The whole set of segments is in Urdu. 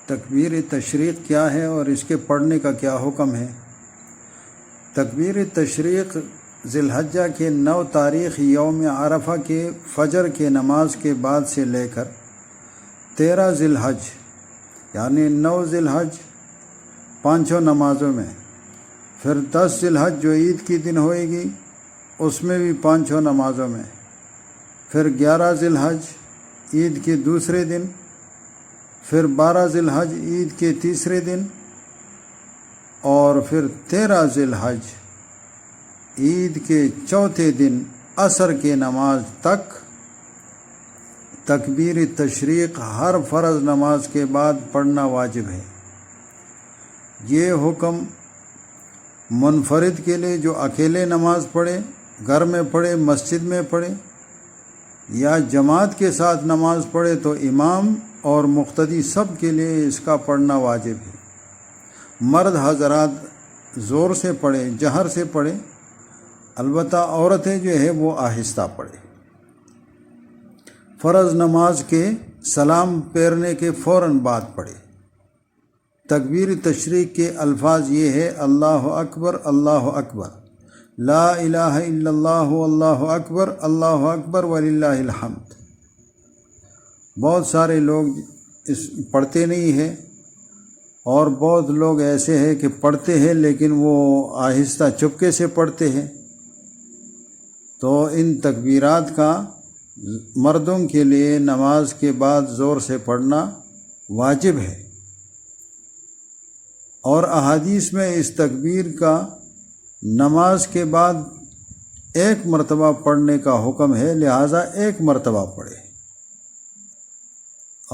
تکبیر تشریق کیا ہے اور اس کے پڑھنے کا کیا حکم ہے؟ تکبیر تشریق ذی الحجہ کے 9 تاریخ یوم عرفہ کے فجر کے نماز کے بعد سے لے کر 13 ذی الحج یعنی 9 ذی الحج 5 نمازوں میں، پھر 10 ذی الحج جو عید کی دن ہوئے گی اس میں بھی 5 نمازوں میں، پھر 11 ذی الحج عید کے دوسرے دن، پھر 12 ذی الحج عید کے تیسرے دن، اور پھر 13 ذی الحج عید کے چوتھے دن عصر کے نماز تک تکبیر تشریق ہر فرض نماز کے بعد پڑھنا واجب ہے۔ یہ حکم منفرد کے لیے جو اکیلے نماز پڑھے، گھر میں پڑھے، مسجد میں پڑھے، یا جماعت کے ساتھ نماز پڑھے تو امام اور مقتدی سب کے لیے اس کا پڑھنا واجب ہے۔ مرد حضرات زور سے پڑھے، جہر سے پڑھے، البتہ عورتیں جو ہے وہ آہستہ پڑھے۔ فرض نماز کے سلام پھیرنے کے فوراً بعد پڑھے۔ تکبیر تشریق کے الفاظ یہ ہے: اللہ اکبر، اللہ اکبر، لا الہ الا اللہ، اللہ اکبر وللہ الحمد۔ بہت سارے لوگ اس پڑھتے نہیں ہیں، اور بہت لوگ ایسے ہیں کہ پڑھتے ہیں لیکن وہ آہستہ چپکے سے پڑھتے ہیں۔ تو ان تکبیرات کا مردوں کے لیے نماز کے بعد زور سے پڑھنا واجب ہے، اور احادیث میں اس تکبیر کا نماز کے بعد 1 مرتبہ پڑھنے کا حکم ہے، لہٰذا 1 مرتبہ پڑھے،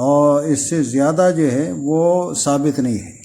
اور اس سے زیادہ جو ہے وہ ثابت نہیں ہے۔